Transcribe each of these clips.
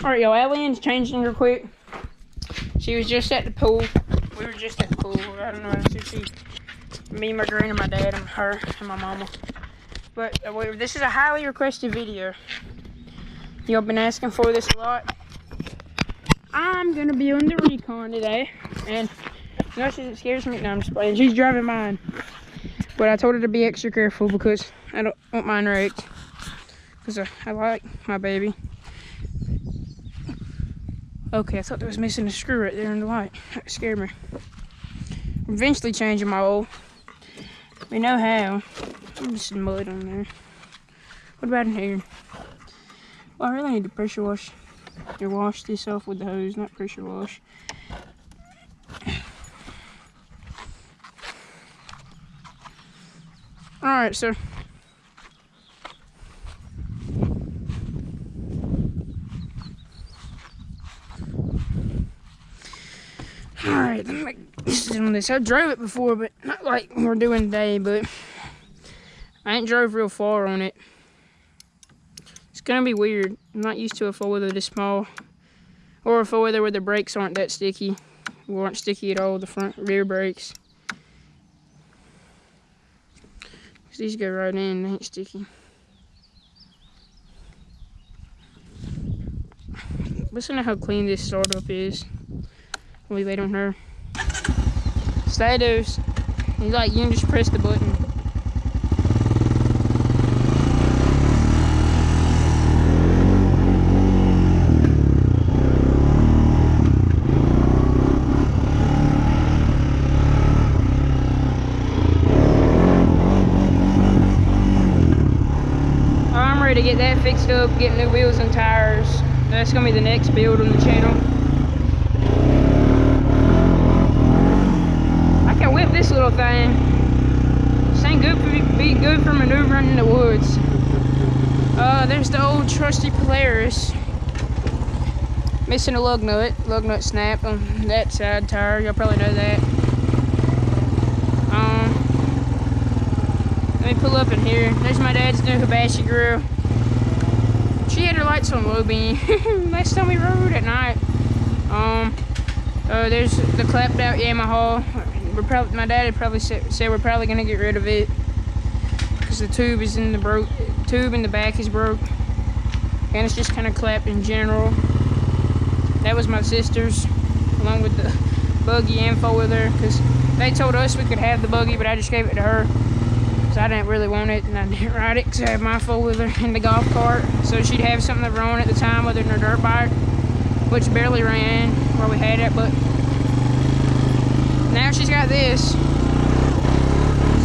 Alright, y'all, Allie's changing real quick. She was just at the pool. We were just at the pool. I don't know. Me, my granny, my dad, and her, and my mama. But this is a highly requested video. Y'all been asking for this a lot. I'm gonna be on the Recon today. And you know, it scares me. No, I'm just playing. She's driving mine. But I told her to be extra careful because I don't want mine wrecked. Because I like my baby. Okay, I thought there was missing a screw right there in the light. That scared me. I'm eventually changing my oil. We know how. There's some mud on there. What about in here? Well, I really need to pressure wash. Or wash this off with the hose, not pressure wash. Alright, so alright, let me make decision on this. I drove it before, but not like we're doing today, but I ain't drove real far on it. It's gonna be weird. I'm not used to a four-wheeler this small. Or a four-wheeler where the brakes aren't that sticky. Or aren't sticky at all, the front rear brakes. Cause these go right in, they ain't sticky. Listen to how clean this startup is. We wait on her. Status. You can just press the button. I'm ready to get that fixed up, get new wheels and tires. That's gonna be the next build on the channel. Whip this little thing. This ain't good for me, be good for maneuvering in the woods. There's the old trusty Polaris. Missing a lug nut. Lug nut snapped on that side tire. Y'all probably know that. Let me pull up in here. There's my dad's new Hibachi grill. She had her lights on low beam. Last time we rode at night. There's the clapped out Yamaha. My dad had probably said we're probably gonna get rid of it because the tube is in the tube in the back is broke, and it's just kind of clapped in general. That was my sister's, along with the buggy and four-wheeler, because they told us we could have the buggy, but I just gave it to her because I didn't really want it, and I didn't ride it because I have my four-wheeler and the golf cart, so she'd have something to run at the time other than her dirt bike, which barely ran where we had it, but now she's got this.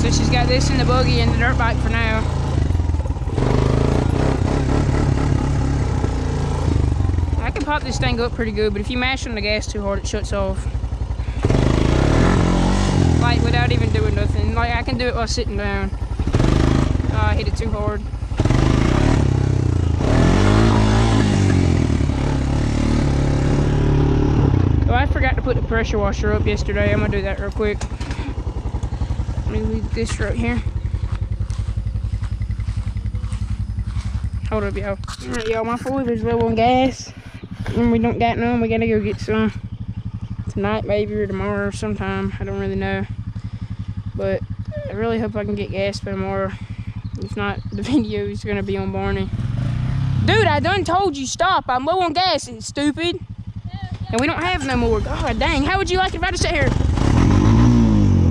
So she's got this in the buggy and the dirt bike for now. I can pop this thing up pretty good, but if you mash on the gas too hard, it shuts off. Like, without even doing nothing. Like, I can do it while sitting down. Oh, I hit it too hard. Oh, I forgot to put the pressure washer up yesterday. I'm gonna do that real quick. Let me leave this right here. Hold up, y'all. Alright, y'all, my four-wheeler's low on gas. And we don't got none. We gotta go get some tonight, maybe, or tomorrow, or sometime. I don't really know. But I really hope I can get gas by tomorrow. If not, the video is gonna be on Barney. Dude, I done told you stop. I'm low on gas, it's stupid. And we don't have no more. God dang, how would you like it if I just sat here?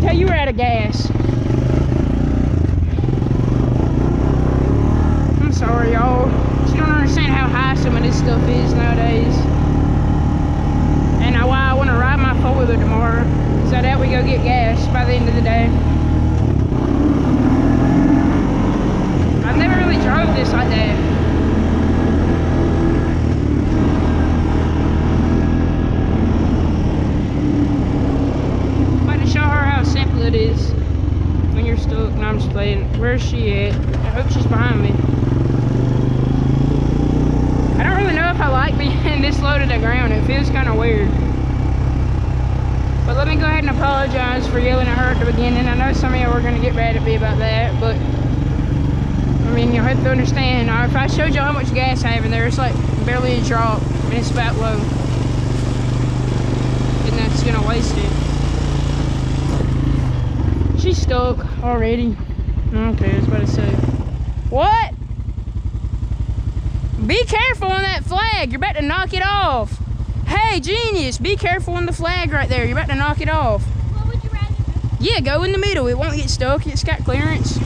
Tell you we're out of gas. I'm sorry, y'all. You don't understand how high some of this stuff is nowadays. And why I want to ride my four-wheeler tomorrow. So that we go get gas by the end of the day. I've never really drove this like that. It is when you're stuck. And I'm just playing. Where's she at? I hope she's behind me. I don't really know if I like being this low to the ground. It feels kind of weird. But let me go ahead and apologize for yelling at her at the beginning. I know some of y'all were going to get mad at me about that, but I mean, you'll have to understand. If I showed y'all how much gas I have in there, it's like barely a drop. And it's about low. And that's gonna waste it. She's stuck already. Okay, I was about to say. What? Be careful on that flag. You're about to knock it off. Hey, genius, be careful on the flag right there. You're about to knock it off. What would you rather do? Yeah, go in the middle. It won't get stuck. It's got clearance.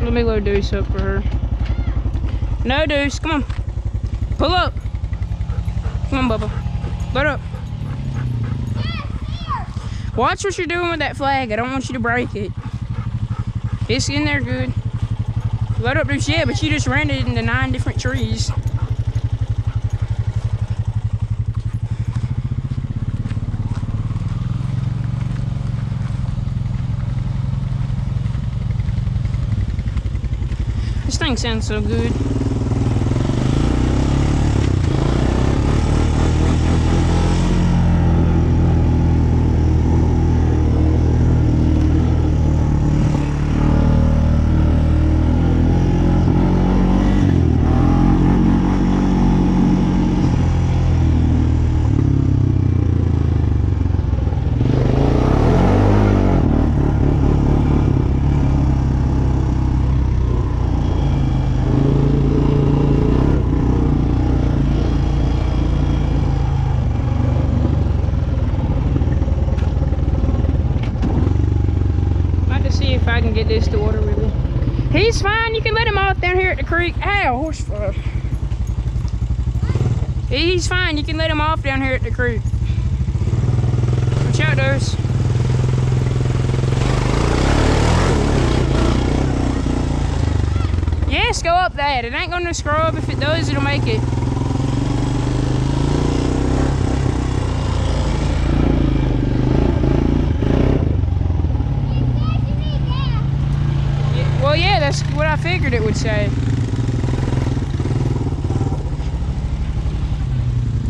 Let me load Deuce up for her. No, Deuce, come on. Pull up. Come on, Bubba. Load up. Watch what you're doing with that flag. I don't want you to break it. It's in there good. Load up, Deuce. Yeah, but you just ran it into 9 different trees. This thing sounds so good. I can get this to water really. He's fine. You can let him off down here at the creek. Ow, horse fly. He's fine. You can let him off down here at the creek. Watch out, Dose. Yes, go up that. It ain't gonna scrub. If it does, it'll make it. Well, yeah, that's what I figured it would say.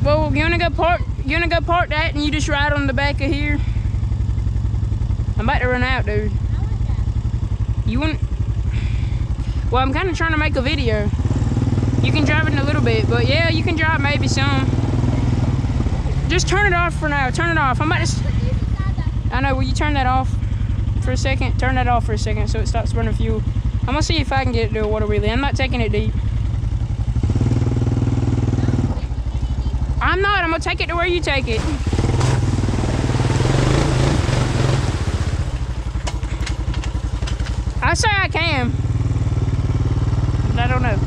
Well, you wanna go park that and you just ride on the back of here? I'm about to run out, dude. You want? Well, I'm kind of trying to make a video. You can drive it in a little bit, but yeah, you can drive maybe some. Just turn it off for now. Turn it off. I'm about to. I know. Will you turn that off for a second? Turn that off for a second so it stops burning fuel. I'm gonna see if I can get it to a water wheelie. I'm not taking it deep. I'm not. I'm gonna take it to where you take it. I say I can. But I don't know.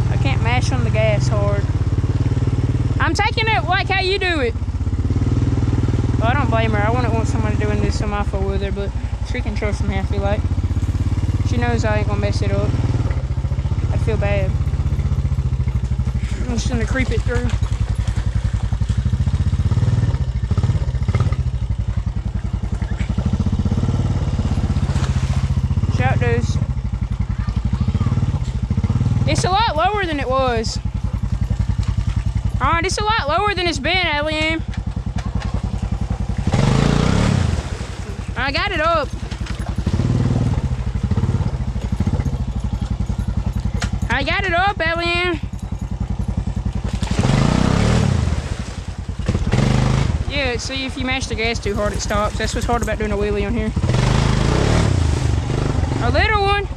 I can't mash on the gas hard. I'm taking it like how you do it. Well, I don't blame her. I wouldn't want somebody doing this on my four with her, but she can trust me, I feel like. She knows I ain't gonna mess it up. I feel bad. I'm just gonna creep it through. Shout Deuce. It's a lot lower than it was. Alright, it's a lot lower than it's been, Alien. I got it up. I got it up, Alien. Yeah, see, if you mash the gas too hard, it stops. That's what's hard about doing a wheelie on here. A little one.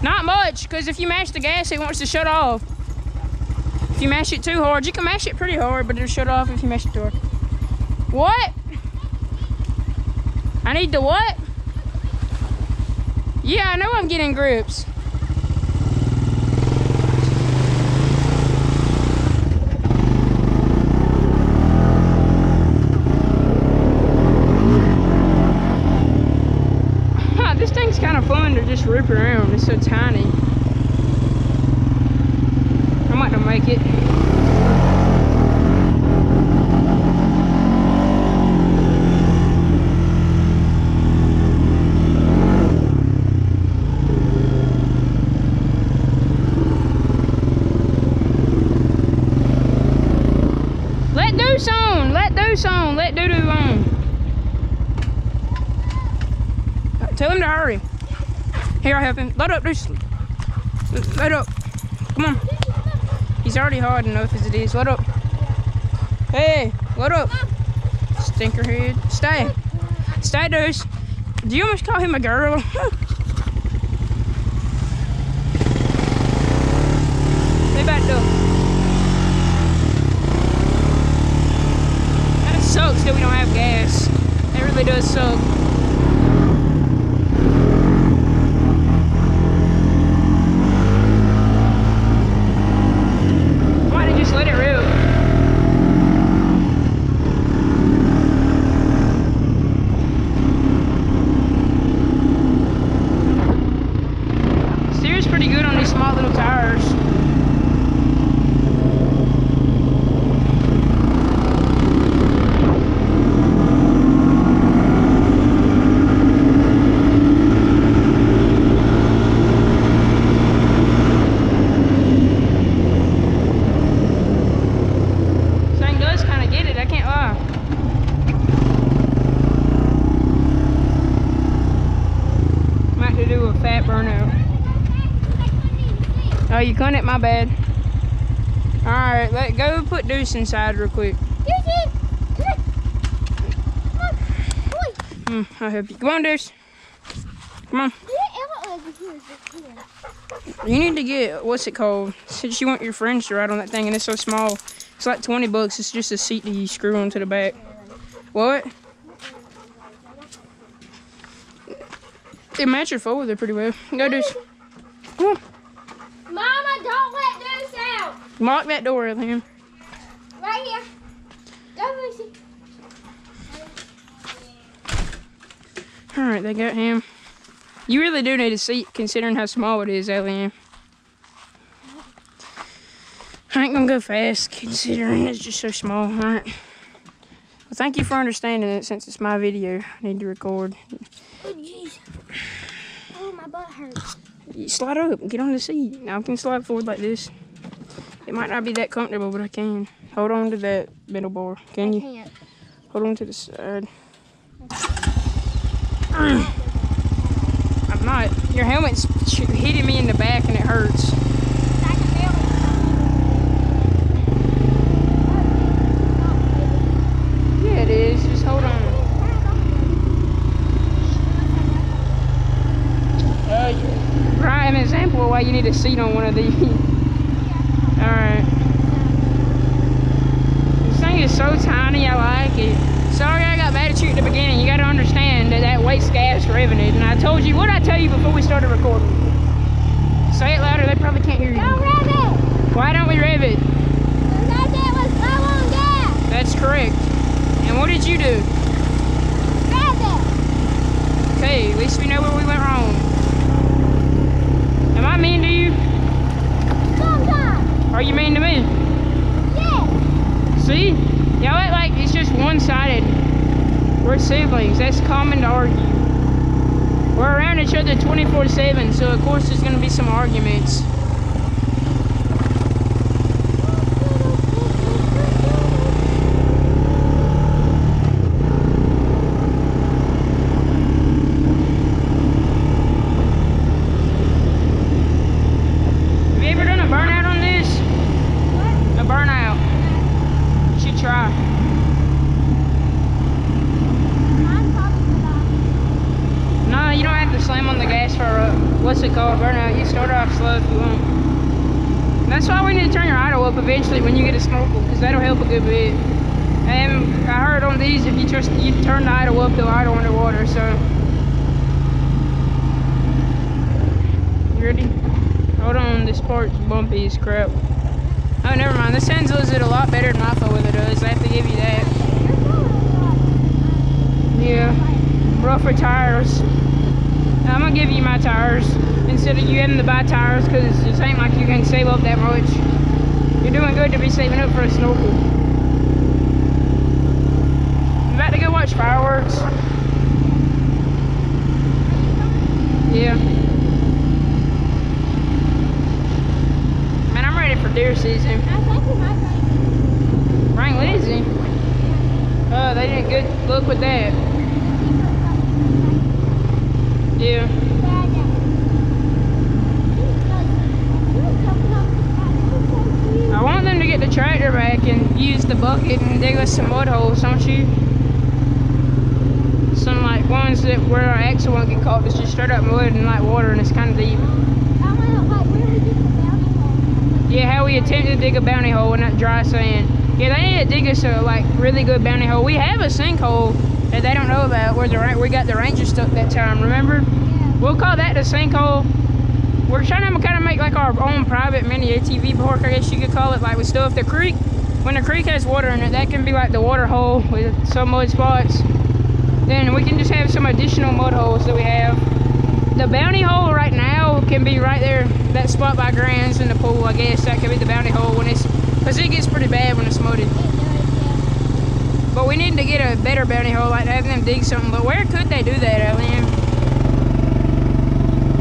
Not much, because if you mash the gas, it wants to shut off. If you mash it too hard, you can mash it pretty hard, but it'll shut off if you mash it too hard. What? I need the what? Yeah, I know I'm getting grips. This thing's kind of fun to just rip around. It's so tiny. I might not make it. that doo-doo on. Tell him to hurry. Here, I'll help him. Load up, Deuce. Load up. Come on. He's already hard enough as it is. Load up. Hey, load up. Stinkerhead. Stay. Stay, Deuce. Do you almost call him a girl? Stay back, though. That sucks that we don't have gas. It really does suck. Why did you just let it rip? Steers pretty good on these small little tires. Oh, you couldn't? My bad. Alright, let go put Deuce inside real quick. I'll help you. Come on, Deuce. Come on. You need to get, what's it called? Since you want your friends to ride on that thing and it's so small. It's like 20 bucks. It's just a seat that you screw onto the back. What? It match your four-wheeler pretty well. Go, Deuce. Come on. Mama, don't let Deuce out. Lock that door, Liam. Right here. Go, Lucy. Alright, they got him. You really do need a seat considering how small it is, Liam. I ain't gonna go fast considering it's just so small. Alright. Well, thank you for understanding it since it's my video. I need to record. Oh, jeez. Oh, my butt hurts. You slide up, get on the seat. Now I can slide forward like this. It might not be that comfortable, but I can. Hold on to that middle bar. Can you? I can't. Hold on to the side. I'm not. Your helmet's hitting me in the back and it hurts. Yeah, it is. Just hold on. Right, an example of why you need a seat on one of these. Alright. This thing is so tiny, I like it. Sorry I got mad at you at the beginning. You gotta understand that that wastes gas revving it. And I told you, what did I tell you before we started recording? Say it louder, they probably can't hear you. Don't rev it! Why don't we rev it? Because it was low on gas. That's correct. And what did you do? Rev it! Okay, at least we know where we went wrong. Am I mean to you? Sometimes. Are you mean to me? Yeah. See? Y'all act like it's just one-sided. We're siblings. That's common to argue. We're around each other 24/7, so of course there's going to be some arguments. Have you ever done a burnout on this? What? A burnout. You should try. I'm probably not. No, you don't have to slam on the gas for a, what's it called, burnout. You start off slow if you want. And that's why we need to turn your idle up eventually when you get a snorkel, because that'll help a good bit. And I heard on these, if you turn the idle up, they'll idle underwater, so. You ready? Hold on, this part's bumpy as crap. Oh, never mind. This Senzo does it a lot better than my four-wheeler does. I have to give you that. Yeah, rougher tires. I'm gonna give you my tires instead of you having to buy tires, because it ain't like you can save up that much. You're doing good to be saving up for a snorkel. I'm about to go watch fireworks. Yeah. Man, I'm ready for deer season. I think we might Bring Lizzie. Oh, they didn't good look with that. Yeah. I want them to get the tractor back and use the bucket and dig us some mud holes, don't you? Some like ones that where our axle won't get caught. It's just straight up mud and like water, and it's kind of deep. Yeah, how we attempted to dig a bounty hole in that dry sand. Yeah, they need to dig us a like really good bounty hole. We have a sinkhole that they don't know about where we got the Ranger stuck that time. Remember? Yeah. We'll call that the sinkhole. We're trying to kind of make like our own private mini ATV park, I guess you could call it. Like we still have the creek. When the creek has water in it, that can be like the water hole with some mud spots. Then we can just have some additional mud holes that we have. The bounty hole right now can be right there, that spot by Grand's in the pool, I guess. That could be the bounty hole when it's, because it gets pretty bad when it's muddy. But we need to get a better bounty hole, like have them dig something. But where could they do that, Alien?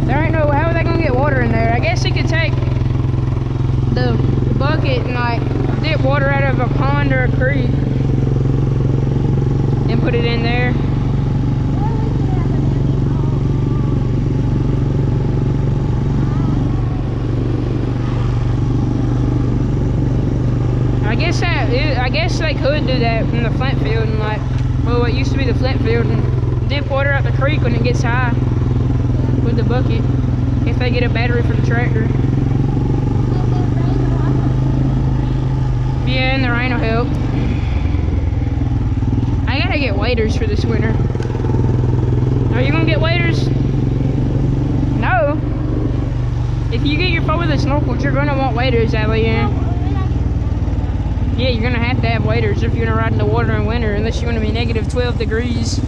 There ain't no, how are they gonna get water in there? I guess they could take the bucket and like dip water out of a pond or a creek and put it in there. I guess they could do that in the Flint field and like, well, it used to be the Flint field, and dip water out the creek when it gets high with the bucket. If they get a battery for the tractor. Yeah, and the rain will help. I gotta get waders for this winter. Are you gonna get waders? No. If you get your 4-wheeler snorkels, you're gonna want waders, Alien. Yeah, you're gonna have to have waders if you're gonna ride in the water in winter, unless you're gonna be negative 12 degrees.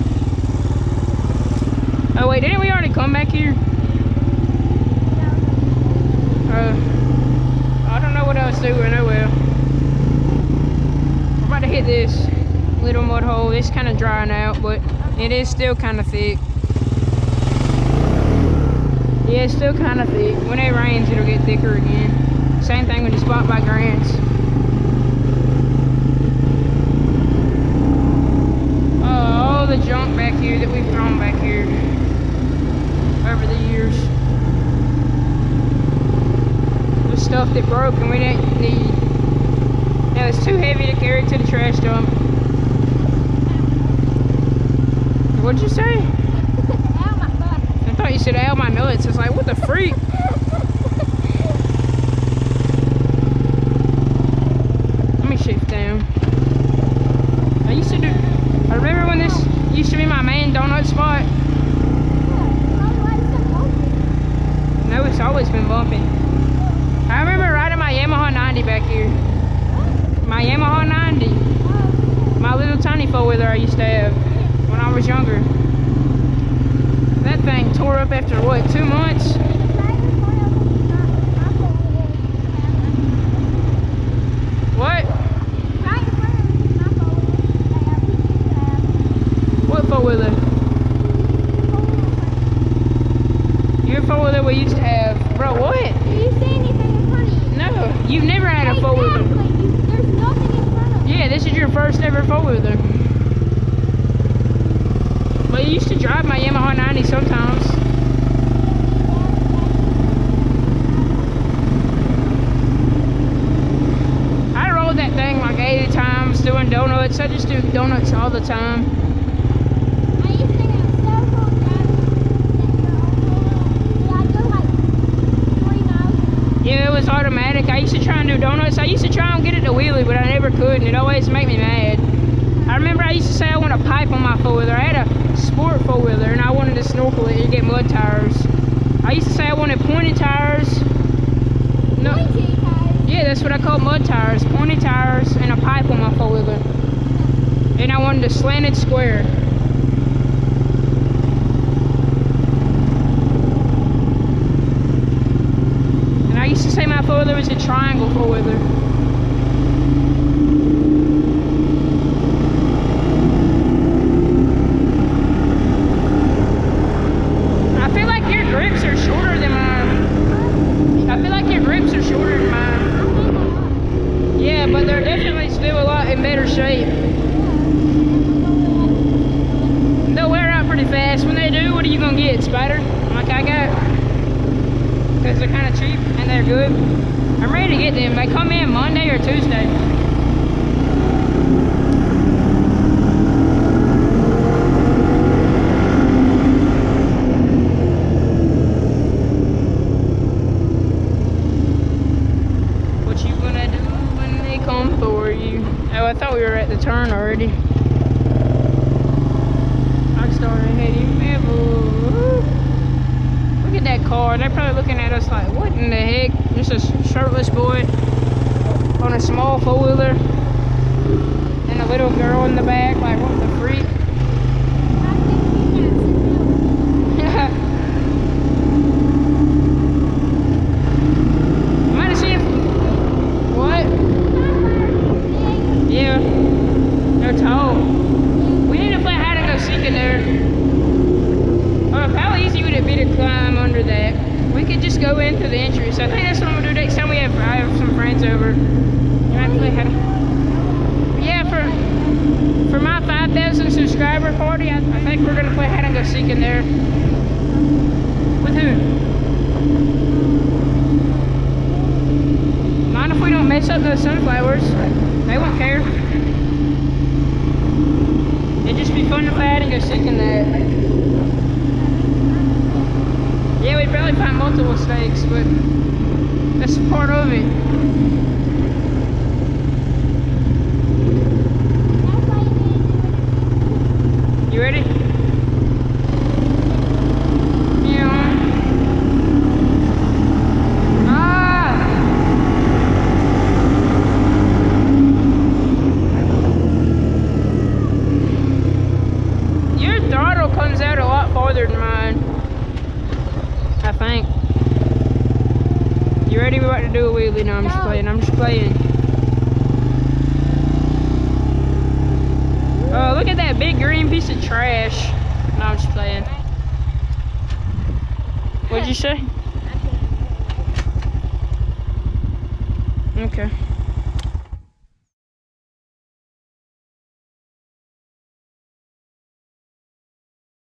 Oh wait, didn't we already come back here? I don't know what I was doing. Oh well. We're about to hit this little mud hole. It's kind of drying out, but it is still kind of thick. Yeah, it's still kind of thick. When it rains, it'll get thicker again. Same thing with the spot by Grant's. All the junk back here that we've thrown back here over the years. The stuff that broke and we didn't need. Now it's too heavy to carry to the trash dump. What'd you say? Ow, my butt. I thought you said ow my nuts. I was like, what the freak? Let me shift down. I remember when this used to be my main donut spot. No, it's always been bumpy. I remember riding my Yamaha 90 back here. My Yamaha 90. My little tiny 4-wheeler I used to have when I was younger. That thing tore up after what, 2 months? What? What 4-wheeler? Your 4-wheeler we used to have. Bro, what? Do you see anything in front of you? No, you've never had a 4-wheeler. There's nothing in front of you. Yeah, this is your first ever 4-wheeler. But you used to drive my Yamaha 90 sometimes. I rode that thing like 80 times doing donuts. I just do donuts all the time. I used to have so cool I go like 3 miles. Yeah, it was automatic. I used to try and do donuts. I used to try and get it to wheelie, but I never could, and it always made me mad. I remember I used to say I want a pipe on my 4-wheeler. I had a sport 4-wheeler, and I wanted to snorkel it and get mud tires. I used to say I wanted pointed tires. No. Pointy tires? Yeah, that's what I call mud tires. Pointed tires and a pipe on my 4-wheeler. And I wanted a slanted square. And I used to say my 4-wheeler was a triangle 4-wheeler. Grips are shorter than mine. I feel like your grips are shorter than mine. Yeah, but they're definitely still a lot in better shape. spider like I got, because they're kind of cheap and they're good. I'm ready to get them. They come in Monday or Tuesday. What you gonna do when they come for you? Oh, I thought we were at the turn already. Rockstar ahead of you. Look at that car. They're probably looking at us like, what in the heck? Just a shirtless boy on a small four-wheeler and a little girl in the back, like, what the freak? Might have seen what? Yeah, they're tall. We need to play hide and go seek in there. Oh, how easy would it be to climb under that? We could just go in through the entrance. I think that's what I'm gonna do next time I have some friends over. You might play hide. Yeah, for my 5,000 subscriber party, I think we're gonna play hide and go seek in there. With who? Mind if we don't mess up those sunflowers? They won't care. It'd just be fun to play hide and go seek in that. Yeah, we'd probably find multiple snakes, but that's part of it. You ready? Yeah. Ah! Your throttle comes out a lot farther than mine, I think. You ready? We're about to do a wheelie. No, I'm just playing. I'm just playing. Oh, look at that big green piece of trash. No, I'm just playing. What'd you say? Okay.